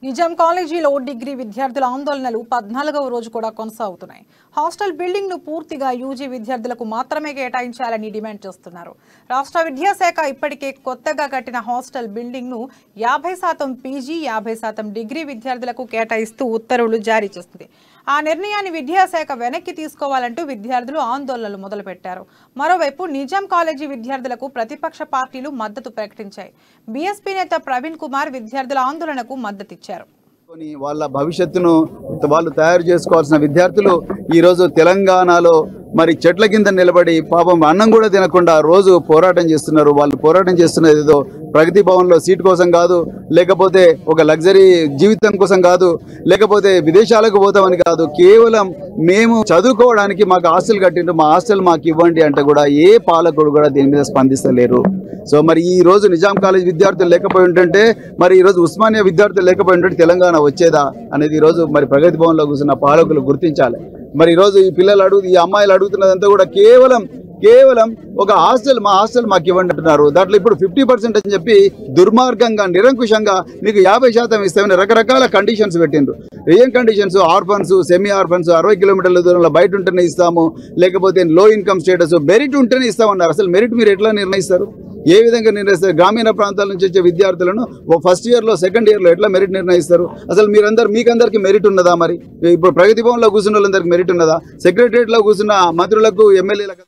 నిజాం కాలేజీలో డిగ్రీ విద్యార్థుల ఆందోళనలు 14వ రోజు కూడా కొనసాగుతున్నాయి. హాస్టల్ బిల్డింగ్ ను పూర్తిగా యూజీ విద్యార్థులకు మాత్రమే కేటాయించాలని డిమాండ్ చేస్తున్నారు. రాష్ట్ర విద్యాశాఖ ఇప్పటికే కొత్తగా కట్టిన హాస్టల్ బిల్డింగ్ ను 50% పీజీ, 50% డిగ్రీ విద్యార్థులకు కేటాయిస్తూ ఉత్తర్వులు జారీ చేస్తుంది. ఆ నిర్ణయాన్ని విద్యాశాఖ వెనక్కి తీసుకోవాలంటూ విద్యార్థులు ఆందోళనలు మొదలుపెట్టారు. మరోవైపు నిజాం కాలేజీ విద్యార్థులకు ప్రతిపక్ష పార్టీలు మద్దతు ప్రకటించాయి. బీఎస్పీ నేత ప్రవీణ్ కుమార్ విద్యార్థుల ఆందోళనకు మద్దతిచ్చారు. వాళ్ళ భవిష్యత్తును వాళ్ళు తయారు చేసుకోవాల్సిన విద్యార్థులు ఈరోజు తెలంగాణలో మరి చెట్ల కింద నిలబడి పాపం అన్నం కూడా తినకుండా రోజు పోరాటం చేస్తున్నారు. వాళ్ళు పోరాటం చేస్తున్నది ఏదో ప్రగతి భవన్లో సీట్ కోసం కాదు, లేకపోతే ఒక లగ్జరీ జీవితం కోసం కాదు, లేకపోతే విదేశాలకు పోతామని కాదు. కేవలం మేము చదువుకోవడానికి మాకు హాస్టల్ కట్టిండ్రు, మా హాస్టల్ మాకు ఇవ్వండి అంటే కూడా ఏ పాలకుడు కూడా దీని మీద స్పందిస్తలేరు. సో మరి ఈ రోజు నిజాం కాలేజ్ విద్యార్థులు లేకపోయి ఉంటుంటే, మరి ఈరోజు ఉస్మానియా విద్యార్థులు లేకపోయి ఉంటే తెలంగాణ వచ్చేదా అనేది ఈరోజు మరి ప్రగతి భవన్లో కూర్చున్న పాలకులు గుర్తించాలి. మరి ఈరోజు ఈ పిల్లలు ఈ అమ్మాయిలు అడుగుతున్నదంతా కూడా కేవలం ఒక హాస్టల్, మా హాస్టల్ మాకు ఇవ్వండి అంటున్నారు. దాంట్లో ఇప్పుడు 50% అని చెప్పి దుర్మార్గంగా నిరంకుశంగా మీకు 50% ఇస్తామని రకరకాల కండిషన్స్ పెట్టిండ్రు. ఏం కండిషన్స్? ఆర్ఫన్స్, సెమీ ఆర్ఫన్స్ 60 కిలోమీటర్ల దూరంలో బయట ఉంటేనే ఇస్తాము, లేకపోతే లో ఇన్కమ్ స్టేటస్, మెరిట్ ఉంటేనే ఇస్తామన్నారు. అసలు మెరిట్ మీరు ఎట్లా నిర్ణయిస్తారు? ఏ విధంగా నిర్ణయిస్తారు? గ్రామీణ ప్రాంతాల నుంచి వచ్చే విద్యార్థులను ఫస్ట్ ఇయర్లో, సెకండ్ ఇయర్లో ఎట్లా మెరిట్ నిర్ణయిస్తారు? అసలు మీకందరికి మెరిట్ ఉన్నదా? మరి ఇప్పుడు ప్రగతి భవన్లో కూర్చున్న వాళ్ళందరికీ మెరిట్ ఉన్నదా? సెక్రటరియట్లో కూర్చున్న మంత్రులకు, ఎమ్మెల్యేలకు